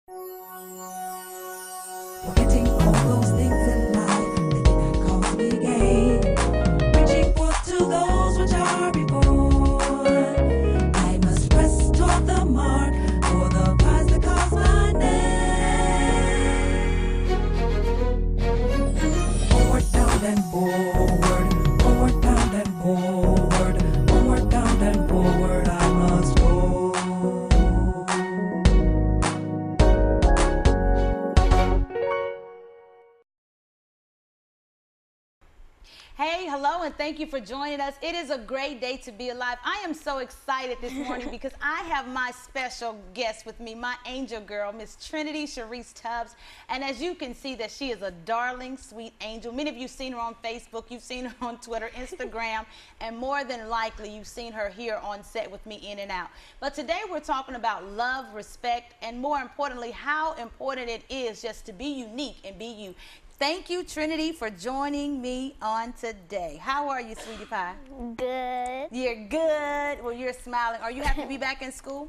Forgetting all those things in life that did not cause me gain. Reaching forth to those which are before. I must press toward the mark for the prize that calls my name. Onward, bound and forward. Onward, bound and forward. Onward, bound and forward. I must go. Hey, hello, and thank you for joining us. It is a great day to be alive. I am so excited this morning because I have my special guest with me, my angel girl, Miss Trinity Sharice Tubbs. And as you can see that she is a darling, sweet angel. Many of you have seen her on Facebook, you've seen her on Twitter, Instagram, and more than likely you've seen her here on set with me in and out. But today we're talking about love, respect, and more importantly, how important it is just to be unique and be you. Thank you, Trinity, for joining me on today. How are you, sweetie pie? Good. You're good. Well, you're smiling. Are you happy to be back in school?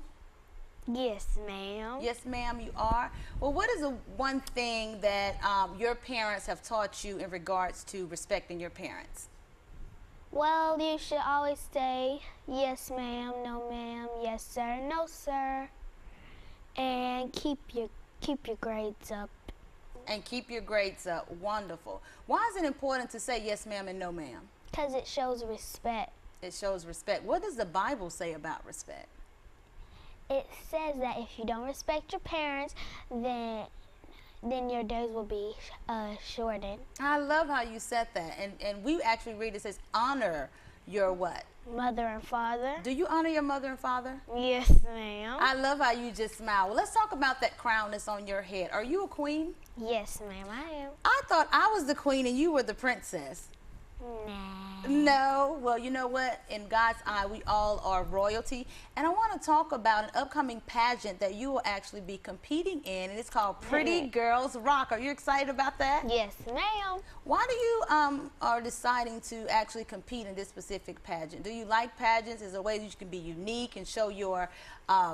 Yes, ma'am. Yes, ma'am, you are. Well, what is the one thing that your parents have taught you in regards to respecting your parents? Well, you should always say yes, ma'am, no, ma'am, yes, sir, no, sir, and keep your grades up. And keep your grades up. Wonderful. Why is it important to say yes, ma'am, and no, ma'am? Because it shows respect. It shows respect. What does the Bible say about respect? It says that if you don't respect your parents, then your days will be shortened. I love how you said that. And we actually read it says honor your what? Mother and father. Do you honor your mother and father? Yes, ma'am. I love how you just smile. Well, let's talk about that crown that's on your head. Are you a queen? Yes, ma'am, I am. I thought I was the queen and you were the princess. Nah. No. Well, you know what? In God's eye, we all are royalty. And I want to talk about an upcoming pageant that you will actually be competing in, and it's called Pretty Girls Rock. Are you excited about that? Yes, ma'am. Why do you are deciding to actually compete in this specific pageant? Do you like pageants as a way that you can be unique and show your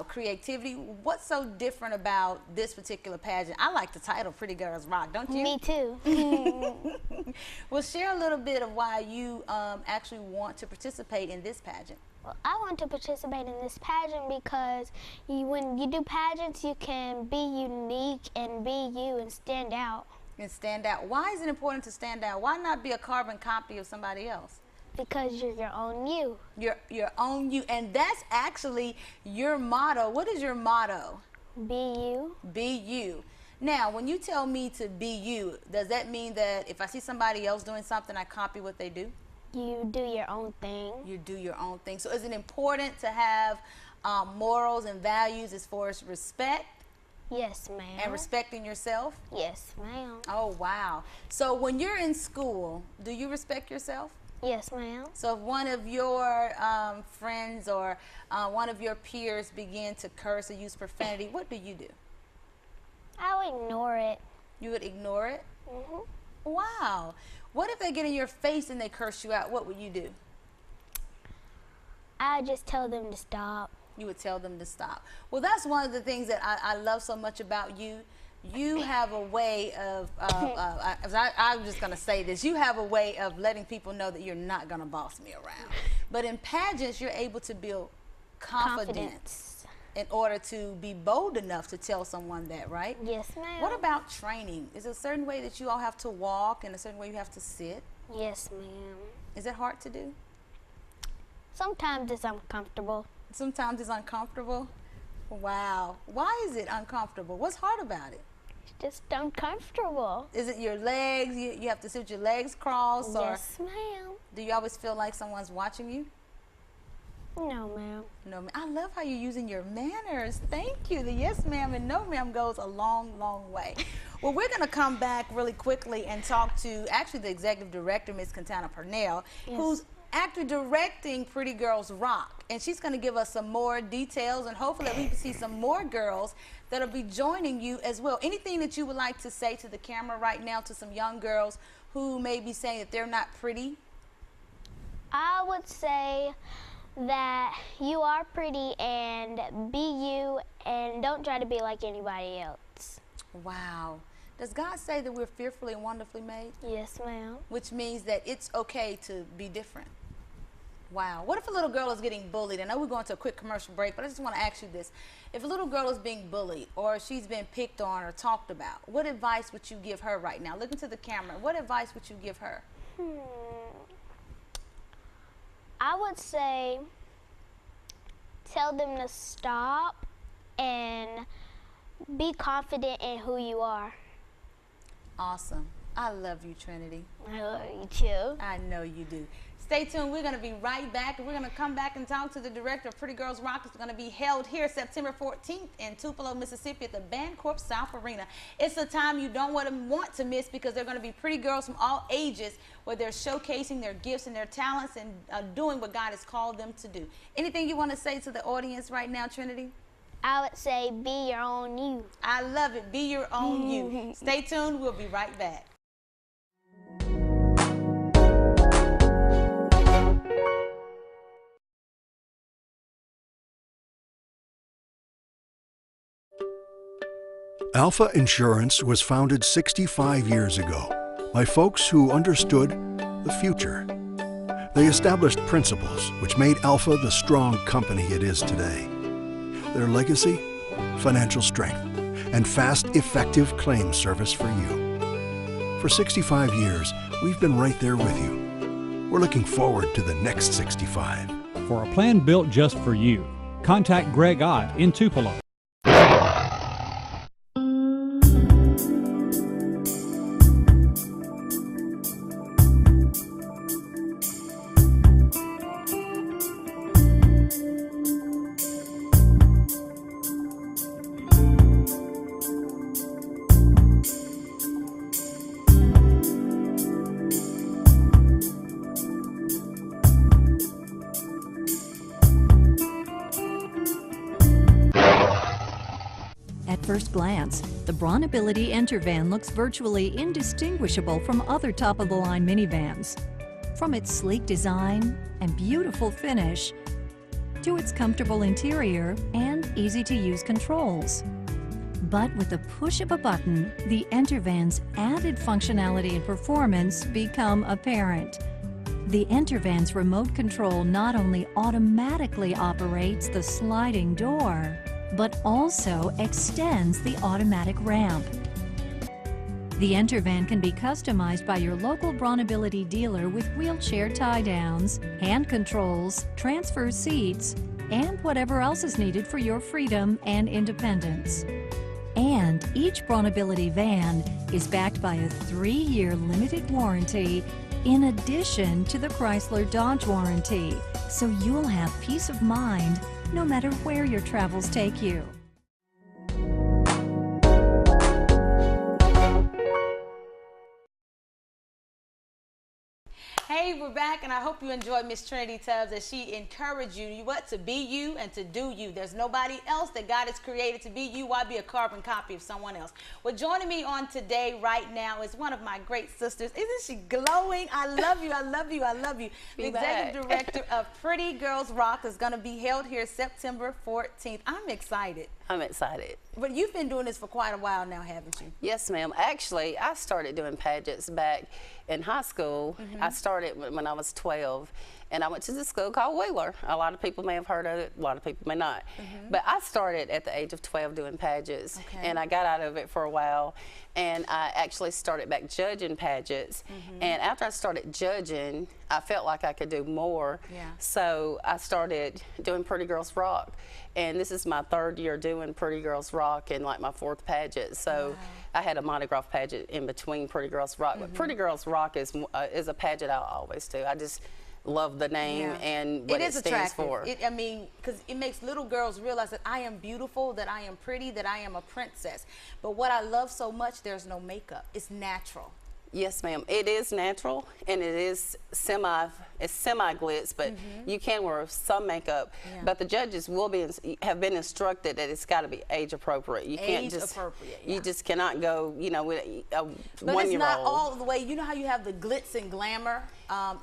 creativity? What's so different about this particular pageant? I like the title Pretty Girls Rock, don't you? Me too. Well, share a little bit of why you actually want to participate in this pageant. Well, I want to participate in this pageant because when you do pageants, you can be unique and be you and stand out. And stand out. Why is it important to stand out? Why not be a carbon copy of somebody else? Because you're your own you. Your own you. And that's actually your motto. What is your motto? Be you. Be you. Now, when you tell me to be you, does that mean that if I see somebody else doing something, I copy what they do? You do your own thing. You do your own thing. So is it important to have morals and values as far as respect? Yes, ma'am. And respecting yourself? Yes, ma'am. Oh, wow. So when you're in school, do you respect yourself? Yes, ma'am. So if one of your friends or one of your peers begin to curse or use profanity, what do you do? I would ignore it. You would ignore it? Mm-hmm. Wow. What if they get in your face and they curse you out? What would you do? I would just tell them to stop. You would tell them to stop. Well, that's one of the things that I love so much about you. You have a way of, I'm just going to say this, you have a way of letting people know that you're not going to boss me around. But in pageants, you're able to build confidence in order to be bold enough to tell someone that, right? Yes, ma'am. What about training? Is there a certain way that you all have to walk and a certain way you have to sit? Yes, ma'am. Is it hard to do? Sometimes it's uncomfortable. Sometimes it's uncomfortable? Wow. Why is it uncomfortable? What's hard about it? It's just uncomfortable. Is it your legs? You have to sit with your legs crossed? Yes, ma'am. Do you always feel like someone's watching you? No, ma'am. No, ma'am. I love how you're using your manners. Thank you. The yes, ma'am, and no, ma'am goes a long, long way. Well, we're going to come back really quickly and talk to actually the executive director, Ms. Quintana Purnell, yes, who's actually directing Pretty Girls Rock. And she's going to give us some more details, and hopefully we can see some more girls that'll be joining you as well. Anything that you would like to say to the camera right now to some young girls who may be saying that they're not pretty? I would say that you are pretty and be you and don't try to be like anybody else. Wow. Does God say that we're fearfully and wonderfully made? Yes, ma'am. Which means that it's okay to be different. Wow. What if a little girl is getting bullied? I know we're going to a quick commercial break, but I just want to ask you this. If a little girl is being bullied or she's been picked on or talked about, what advice would you give her right now? Look into the camera. What advice would you give her? I would say tell them to stop and be confident in who you are. Awesome. I love you, Trinity. I love you too. I know you do. Stay tuned. We're going to be right back. We're going to come back and talk to the director of Pretty Girls Rock. It's going to be held here September 14th in Tupelo, Mississippi at the Bancorp South Arena. It's a time you don't want to miss because they're going to be pretty girls from all ages where they're showcasing their gifts and their talents and doing what God has called them to do. Anything you want to say to the audience right now, Trinity? I would say be your own you. I love it. Be your own you. Stay tuned. We'll be right back. Alpha Insurance was founded 65 years ago by folks who understood the future. They established principles which made Alpha the strong company it is today. Their legacy? Financial strength and fast, effective claims service for you. For 65 years, we've been right there with you. We're looking forward to the next 65. For a plan built just for you, contact Greg Ott in Tupelo. At first glance, the Brawnability Entervan looks virtually indistinguishable from other top-of-the-line minivans. From its sleek design and beautiful finish, to its comfortable interior and easy-to-use controls. But with the push of a button, the Entervan's added functionality and performance become apparent. The Entervan's remote control not only automatically operates the sliding door, but also extends the automatic ramp. The Entervan can be customized by your local Brawnability dealer with wheelchair tie-downs, hand controls, transfer seats, and whatever else is needed for your freedom and independence. And each Brawnability van is backed by a 3-year limited warranty in addition to the Chrysler Dodge warranty, so you'll have peace of mind no matter where your travels take you. Hey, we're back, and I hope you enjoyed Miss Trinity Tubbs as she encouraged you to be you and to do you. There's nobody else that God has created to be you. Why be a carbon copy of someone else? Well, joining me on today right now is one of my great sisters. Isn't she glowing? I love you. I love you. I love you. The executive director of Pretty Girls Rock is going to be held here September 14th. I'm excited. I'm excited. But you've been doing this for quite a while now, haven't you? Yes, ma'am. Actually, I started doing pageants back in high school. I started when I was 12, and I went to the school called Wheeler. A lot of people may have heard of it, a lot of people may not. But I started at the age of 12 doing pageants, and I got out of it for a while, and I actually started back judging pageants. And after I started judging, I felt like I could do more. So I started doing Pretty Girls Rock. And this is my 3rd year doing Pretty Girls Rock and like my 4th pageant. So I had a Mardi Gras pageant in between Pretty Girls Rock. But Pretty Girls Rock is a pageant I always do. I just love the name and what it stands for. I mean, because it makes little girls realize that I am beautiful, that I am pretty, that I am a princess. But what I love so much, there's no makeup. It's natural. Yes, ma'am. It is natural, and it is semi glitz, but you can wear some makeup. Yeah. But the judges will have been instructed that it's got to be age appropriate. You can't Age just appropriate, yeah. you just cannot go, you know, with a But 1-year-old. it's not all the way. You know how you have the glitz and glamour?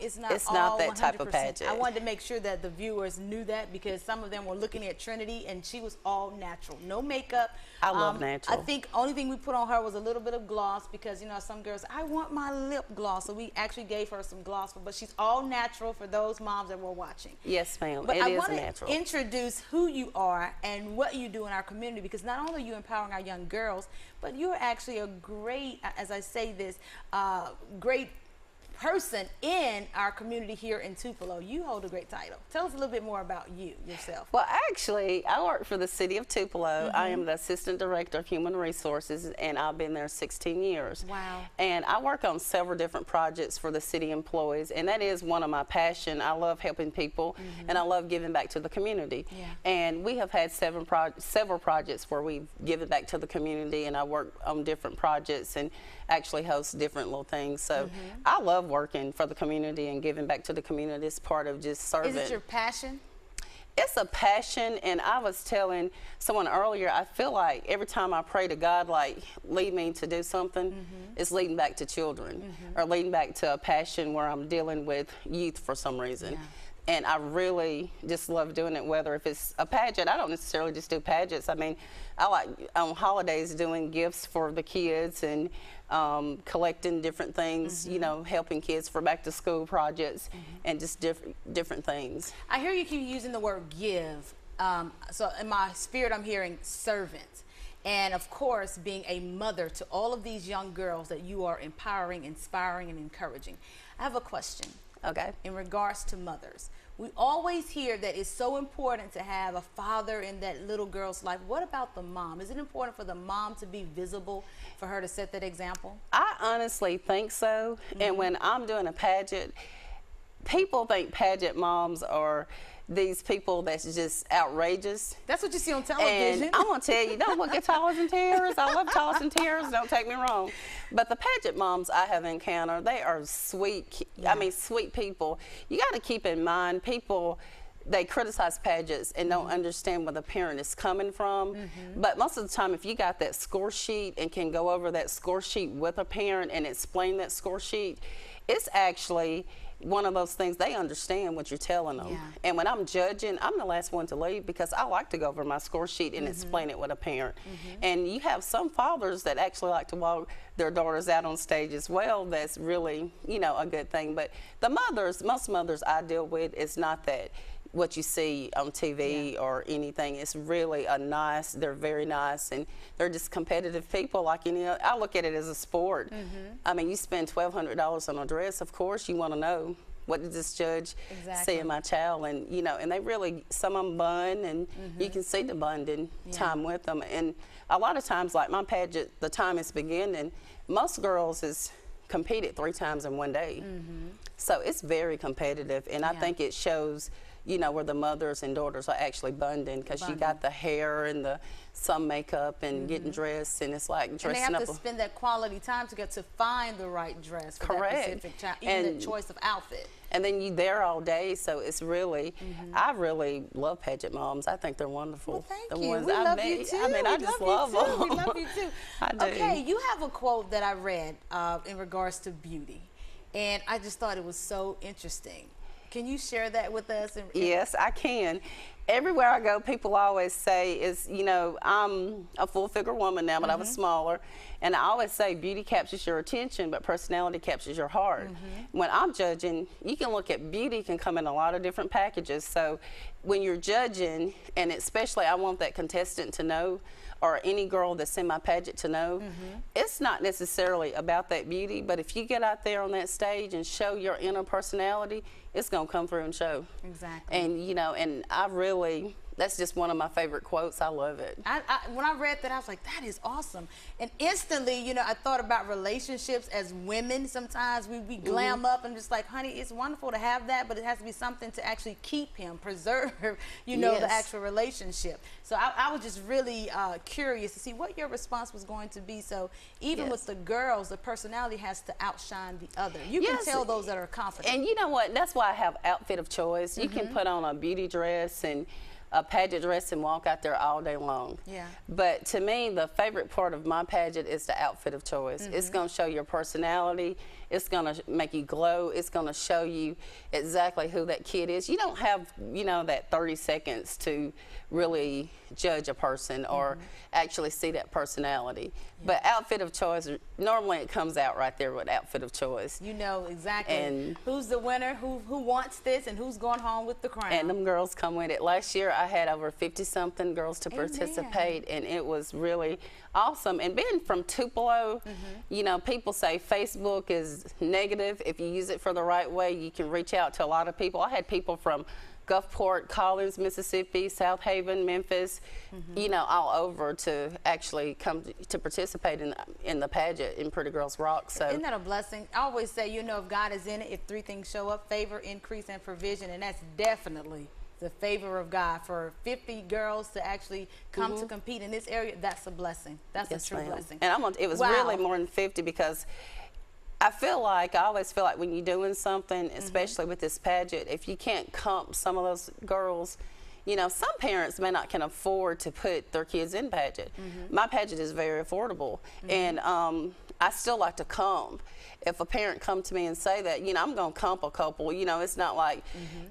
It's not all that type of 100%. pageant. I wanted to make sure that the viewers knew that, because some of them were looking at Trinity and she was all natural, no makeup. I love natural. I think only thing we put on her was a little bit of gloss, because you know some girls, I want my lip gloss, so we actually gave her some gloss, but she's all natural for those moms that were watching. Yes, ma'am. But It I is want natural. to introduce who you are and what you do in our community, because not only are you empowering our young girls, but you're actually a great, as I say this, great person in our community here in Tupelo. You hold a great title. Tell us a little bit more about you, yourself. Well, actually, I work for the city of Tupelo. I am the Assistant Director of Human Resources, and I've been there 16 years. Wow. And I work on several different projects for the city employees, and that is one of my passion. I love helping people, and I love giving back to the community. Yeah. And we have had several projects where we've given back to the community, and I work on different projects and actually host different little things. So I love working for the community and giving back to the community. It's part of just serving. Is it your passion? It's a passion, and I was telling someone earlier, I feel like every time I pray to God, like, lead me to do something, it's leading back to children or leading back to a passion where I'm dealing with youth for some reason. Yeah. And I really just love doing it, whether if it's a pageant. I don't necessarily just do pageants. I mean, I like on holidays doing gifts for the kids and collecting different things, you know, helping kids for back to school projects and just different things. I hear you keep using the word give. So in my spirit, I'm hearing servant. And of course, being a mother to all of these young girls that you are empowering, inspiring, and encouraging. I have a question. Okay. In regards to mothers, we always hear that it's so important to have a father in that little girl's life. What about the mom? Is it important for the mom to be visible, for her to set that example? I honestly think so. And when I'm doing a pageant, people think pageant moms are these people that's just outrageous. That's what you see on television. And I'm gonna tell you, don't look at Toss and Tears. I love Toss and Tears, don't take me wrong. But the pageant moms I have encountered, they are sweet, I mean, sweet people. You gotta keep in mind, people, they criticize pageants and don't understand where the parent is coming from. But most of the time, if you got that score sheet and can go over that score sheet with a parent and explain that score sheet, it's actually one of those things, they understand what you're telling them. Yeah. And when I'm judging, I'm the last one to leave because I like to go over my score sheet and explain it with a parent. And you have some fathers that actually like to walk their daughters out on stage as well. That's really, you know, a good thing. But the mothers, most mothers I deal with, is not that what you see on TV or anything. It's really they're very nice, and they're just competitive people like any other. I look at it as a sport. I mean, you spend $1,200 on a dress, of course you want to know, what did this judge see in my child? And you know, and they really, some of them bun, and you can see the bonding time with them. And a lot of times, like my pageant, the time is beginning, most girls is competed 3 times in one day. So it's very competitive, and I think it shows, you know, where the mothers and daughters are actually bonding, because you got the hair and some makeup and getting dressed, and it's like dressing up. And they have to spend that quality time to get to find the right dress for that specific child, even the choice of outfit. And then you there all day, so it's really, I really love pageant moms. I think they're wonderful. Well, thank the you. ones We I love met, you too. I mean, I just love them. We love you too. I do. Okay, you have a quote that I read in regards to beauty, and I just thought it was so interesting. Can you share that with us? Yes, I can. Everywhere I go, people always say, you know, I'm a full-figure woman now, but I was smaller. And I always say beauty captures your attention, but personality captures your heart. When I'm judging, you can look at beauty can come in a lot of different packages. So when you're judging, and especially I want that contestant to know, or any girl that's in my pageant to know, it's not necessarily about that beauty, but if you get out there on that stage and show your inner personality, it's gonna come through and show. Exactly. And you know, and I really that's just one of my favorite quotes. I love it. When I read that, I was like, that is awesome. And instantly, you know, I thought about relationships as women. Sometimes we glam up and just like, honey, it's wonderful to have that, but it has to be something to actually keep him, preserve, you know, the actual relationship. So I was just really curious to see what your response was going to be. So even with the girls, the personality has to outshine the other. You can tell those that are confident. And you know what? That's why I have outfit of choice. You can put on a beauty dress and a pageant dress and walk out there all day long. Yeah. But to me, the favorite part of my pageant is the outfit of choice. It's going to show your personality. It's going to make you glow. It's going to show you exactly who that kid is. You don't have, you know, that 30 seconds to really judge a person or actually see that personality. But outfit of choice, normally it comes out right there with outfit of choice. You know exactly and who's the winner, who wants this, and who's going home with the crown. And them girls come with it. Last year I had over 50-something girls to participate, and it was really awesome. And being from Tupelo, you know, people say Facebook is negative. If you use it for the right way, you can reach out to a lot of people. I had people from Gulfport, Collins, Mississippi, South Haven, Memphis, you know, all over to actually come to participate in the pageant in Pretty Girls Rock. So isn't that a blessing? I always say, you know, if God is in it, if three things show up: favor, increase, and provision, and that's definitely the favor of God. For 50 girls to actually come to compete in this area, that's a blessing. That's a true blessing. And it was really more than 50 because I always feel like when you're doing something, especially with this pageant, if you can't comp some of those girls, you know, some parents may not can afford to put their kids in pageant. My pageant is very affordable, and I still like to comp. If a parent come to me and say that, you know, I'm going to comp a couple. You know, it's not like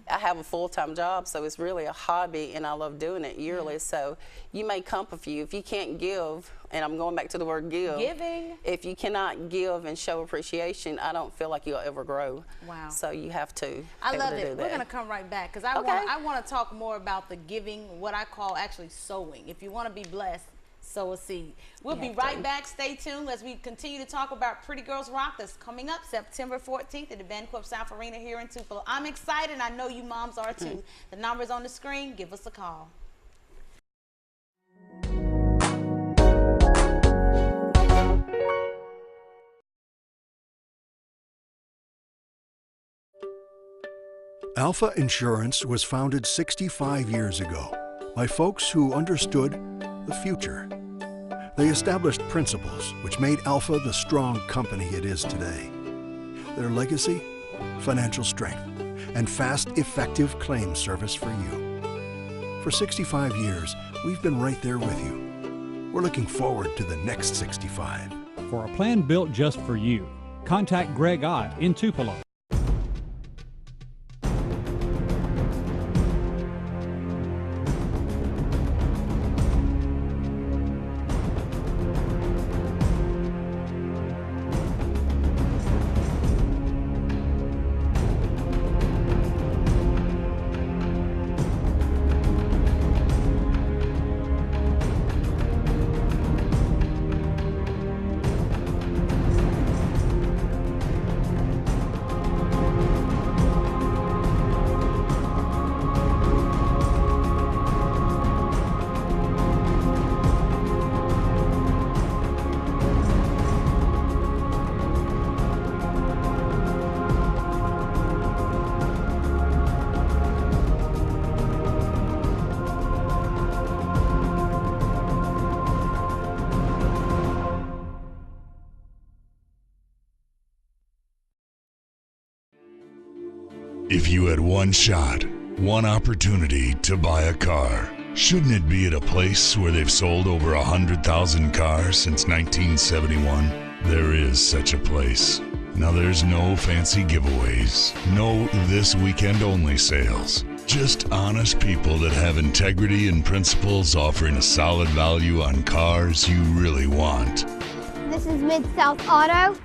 I have a full-time job, so it's really a hobby, and I love doing it yearly. So you may comp a few. If you can't give, and I'm going back to the word give. Giving. If you cannot give and show appreciation, I don't feel like you'll ever grow. Wow. So you have to. I love it. We're going to come right back because I want to talk more about the giving, what I call actually sowing. If you want to be blessed, sow a seed. We'll be right back. Stay tuned as we continue to talk about Pretty Girls Rock that's coming up September 14th at the Bancorp South Arena here in Tupelo. I'm excited. I know you moms are too. The number's on the screen. Give us a call. Alpha Insurance was founded 65 years ago by folks who understood the future. They established principles which made Alpha the strong company it is today. Their legacy? Financial strength and fast, effective claim service for you. For 65 years, we've been right there with you. We're looking forward to the next 65. For a plan built just for you, contact Greg Ott in Tupelo. If you had one shot, one opportunity to buy a car, shouldn't it be at a place where they've sold over 100,000 cars since 1971? There is such a place. Now there's no fancy giveaways, no this weekend only sales. Just honest people that have integrity and principles offering a solid value on cars you really want. This is Mid-South Auto,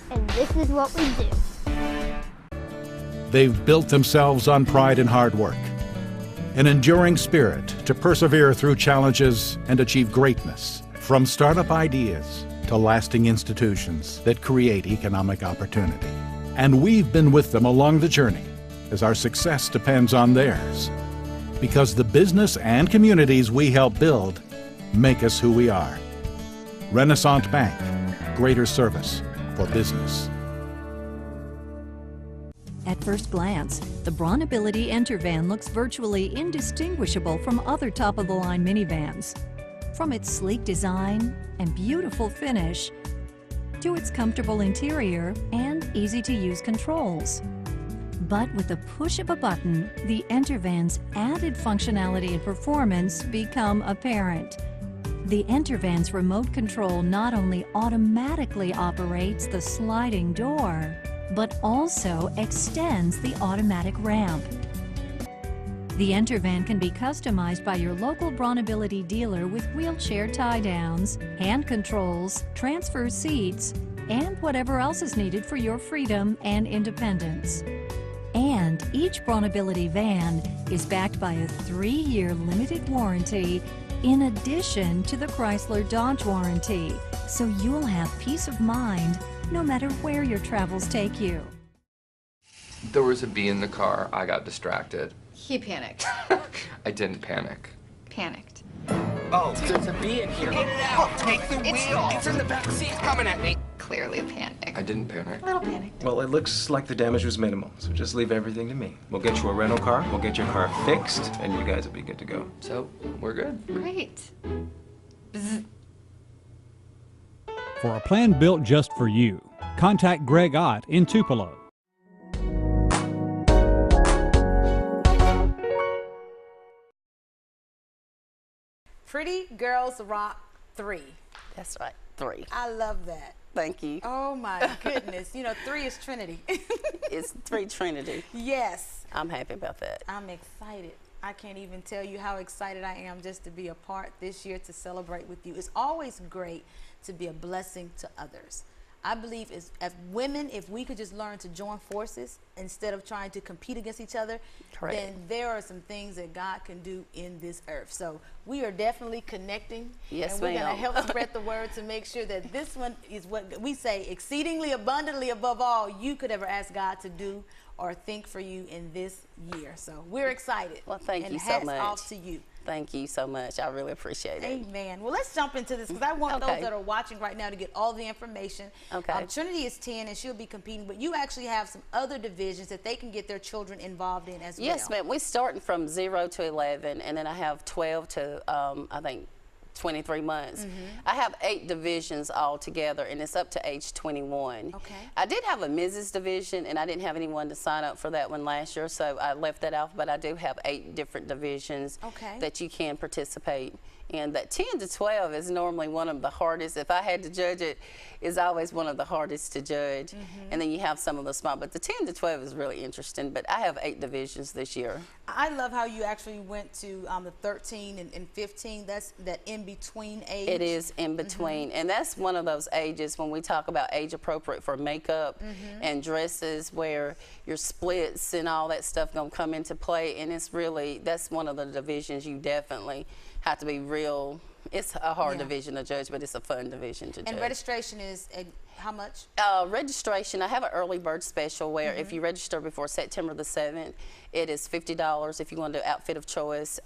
and this is what we do. They've built themselves on pride and hard work, an enduring spirit to persevere through challenges and achieve greatness, from startup ideas to lasting institutions that create economic opportunity. And we've been with them along the journey, as our success depends on theirs. because the business and communities we help build make us who we are. Renaissance Bank, greater service for business. At first glance, the Braunability Intervan looks virtually indistinguishable from other top-of-the-line minivans. From its sleek design and beautiful finish to its comfortable interior and easy-to-use controls. But with the push of a button, the Intervan's added functionality and performance become apparent. The Intervan's remote control not only automatically operates the sliding door, but also extends the automatic ramp. The Intervan can be customized by your local Braunability dealer with wheelchair tie-downs, hand controls, transfer seats, and whatever else is needed for your freedom and independence. And each Braunability van is backed by a 3-year limited warranty in addition to the Chrysler Dodge warranty, so you'll have peace of mind no matter where your travels take you. There was a bee in the car. I got distracted. He panicked. I didn't panic. Panicked. Oh, there's a bee in here. Get it out. Take the wheel. It's in the back seat coming at me. Clearly a panic. I didn't panic. A little panicked. Well, it looks like the damage was minimal, so just leave everything to me. We'll get you a rental car, we'll get your car fixed, and you guys will be good to go. So, we're good. Great. Bzz. For a plan built just for you, contact Greg Ott in Tupelo. Pretty Girls Rock 3. That's right, 3. I love that. Thank you. Oh my goodness. You know, 3 is Trinity. It's 3 Trinity. Yes. I'm happy about that. I'm excited. I can't even tell you how excited I am just to be a part this year to celebrate with you. It's always great to be a blessing to others. I believe as women, if we could just learn to join forces instead of trying to compete against each other, Correct. then there are some things that God can do in this earth. So we are definitely connecting. Yes, and we're going to ma'am. help spread the word to make sure that this one is what we say, exceedingly abundantly above all you could ever ask God to do or think for you in this year. So we're excited. Well, thank and you so hats much. off to you. Thank you so much. I really appreciate it. Amen. Well, let's jump into this because I want Okay. those that are watching right now to get all the information. Okay. Trinity is 10 and she'll be competing, but you actually have some other divisions that they can get their children involved in as well. Yes, ma'am. We're starting from 0 to 11, and then I have 12 to, I think, 23 months. I have 8 divisions all together, and it's up to age 21. Okay. I did have a Mrs. division, and I didn't have anyone to sign up for that one last year, so I left that off, but I do have 8 different divisions that you can participate. And that 10 to 12 is normally one of the hardest. If I had to judge it, is always one of the hardest to judge. And then you have some of the small, but the 10 to 12 is really interesting. But I have 8 divisions this year. I love how you actually went to the 13 and 15. That's that in-between age. It is in between. And that's one of those ages when we talk about age appropriate for makeup and dresses where your splits and all that stuff gonna come into play. And it's really, that's one of the divisions you definitely have to be real. It's a hard division to judge, but it's a fun division to judge. And registration is how much? Registration, I have an early bird special where if you register before September the 7th, it is $50 if you want to do outfit of choice,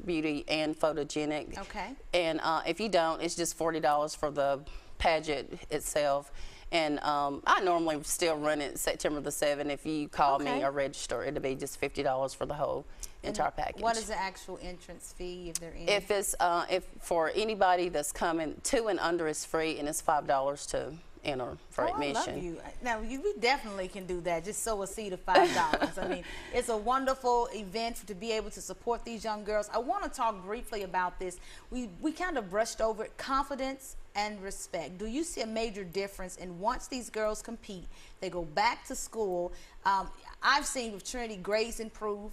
beauty and photogenic. Okay. And if you don't, it's just $40 for the pageant itself. And I normally still run it September the 7th. If you call me or register, it'll be just $50 for the whole entire package. What is the actual entrance fee if they're in? If it's if for anybody that's coming, 2 and under is free, and it's $5 to enter for admission. I love you. Now we definitely can do that. Just sow a seed of $5. I mean, it's a wonderful event to be able to support these young girls. I want to talk briefly about this. We kind of brushed over it, confidence and respect. Do you see a major difference in once these girls compete, they go back to school? I've seen with Trinity grades improve.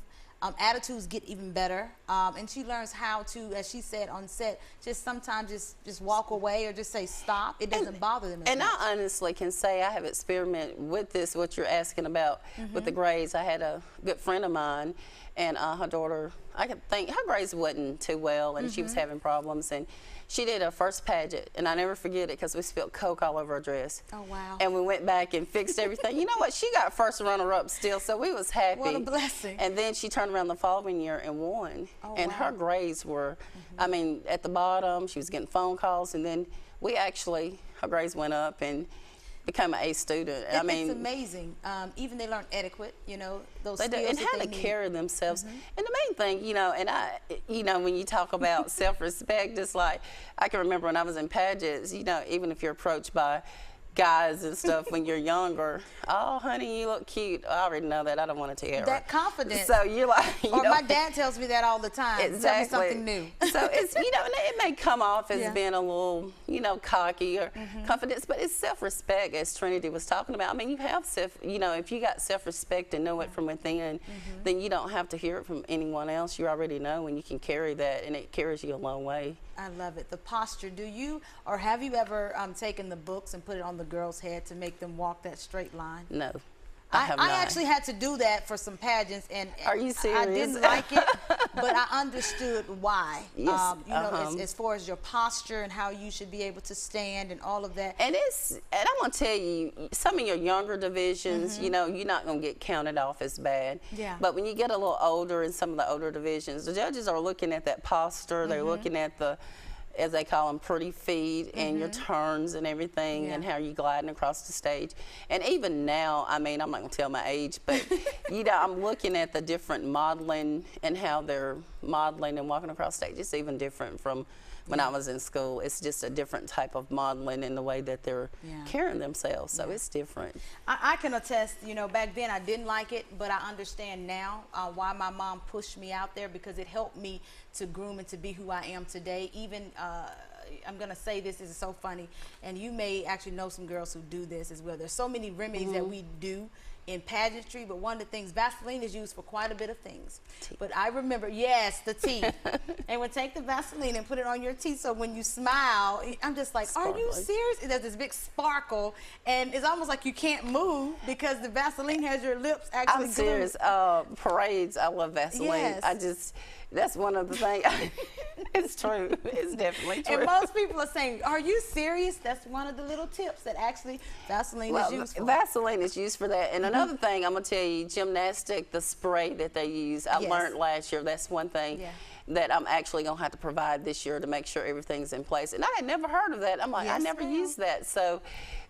Attitudes get even better, and she learns how to, as she said on set, just sometimes just walk away or just say stop. It doesn't bother them as much. I honestly can say I have experimented with this, what you're asking about with the grades. I had a good friend of mine, And her daughter, I could think her grades wasn't too well, and she was having problems. And she did her first pageant, and I never forget it because we spilled Coke all over her dress. Oh, wow. And we went back and fixed everything. You know what? She got first runner-up still, so we was happy. What a blessing. And then she turned around the following year and won. Oh, and wow. her grades were, I mean, at the bottom. She was getting phone calls, and then we actually, her grades went up and become an A student. I mean, it's amazing. Even they learn etiquette, you know, those they do, skills and that how they to need. carry themselves. And the main thing, you know, and when you talk about self-respect, it's like, I can remember when I was in pageants, you know, even if you're approached by guys and stuff when you're younger, oh, honey, you look cute. I already know that. I don't want to tell her. That confidence. So you're like, or my dad tells me that all the time. Exactly. Tell me something new. So it's, you know, and it may come off as being a little, you know, cocky or confidence, but it's self-respect, as Trinity was talking about. I mean, you have you know, if you got self-respect and know it from within, then you don't have to hear it from anyone else. You already know, and you can carry that, and it carries you a long way. I love it. The posture. Do you, or have you ever taken the books and put it on the girl's head to make them walk that straight line? No. I have not. I actually had to do that for some pageants, and are you serious? I didn't like it, but I understood why. Yes. You know, as far as your posture and how you should be able to stand and all of that. And I'm gonna tell you, some of your younger divisions, you know, you're not gonna get counted off as bad. Yeah. But when you get a little older in some of the older divisions, the judges are looking at that posture. They're looking at the, as they call them, pretty feet and your turns and everything, and how you're gliding across the stage. And even now, I mean, I'm not going to tell my age, but, you know, I'm looking at the different modeling and how they're modeling and walking across stage. It's even different from when I was in school. It's just a different type of modeling in the way that they're carrying themselves, so it's different. I can attest, you know, back then I didn't like it, but I understand now why my mom pushed me out there, because it helped me to groom and to be who I am today. Even, I'm going to say this is so funny, and you may actually know some girls who do this as well. There's so many remedies that we do in pageantry, but one of the things, Vaseline is used for quite a bit of things. But I remember, yes, the teeth. And would take the Vaseline and put it on your teeth, so when you smile, I'm just like, are you serious? There's this big sparkle, and it's almost like you can't move because the Vaseline has your lips actually I'm serious. Parades, I love Vaseline. Yes. That's one of the things. It's true. It's definitely true. And most people are saying, are you serious? That's one of the little tips that actually Vaseline is used for. Vaseline is used for that. And another thing, I'm going to tell you, gymnastic, the spray that they use, I learned last year, that's one thing that I'm actually going to have to provide this year to make sure everything's in place. And I had never heard of that. I'm like, I never used that. So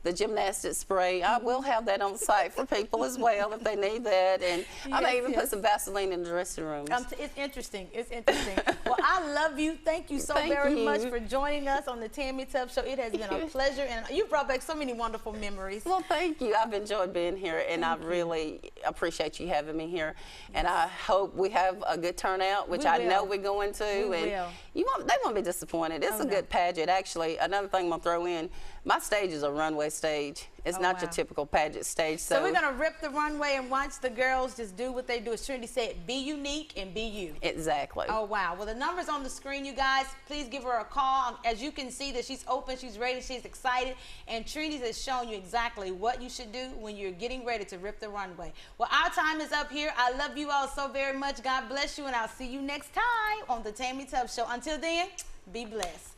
the gymnastic spray, I will have that on site for people as well if they need that. And I may even put some Vaseline in the dressing rooms. It's interesting. It's interesting. Well, I love you. Thank you so very much for joining us on the Tammie Tubb Show. It has been a pleasure, and you brought back so many wonderful memories. Well, thank you. I've enjoyed being here, and I really appreciate you having me here. And I hope we have a good turnout, which I know we're going to. They won't be disappointed. It's a good pageant. Actually, another thing I'm going to throw in, my stage is a runway stage. It's not your typical pageant stage. So we're going to rip the runway and watch the girls just do what they do. As Trinity said, be unique and be you. Exactly. Oh, wow. Well, the number's on the screen, you guys. Please give her a call. As you can see that she's open, she's ready, she's excited. And Trinity has shown you exactly what you should do when you're getting ready to rip the runway. Well, our time is up here. I love you all so very much. God bless you, and I'll see you next time on the Tammie Tubb Show. Until then, be blessed.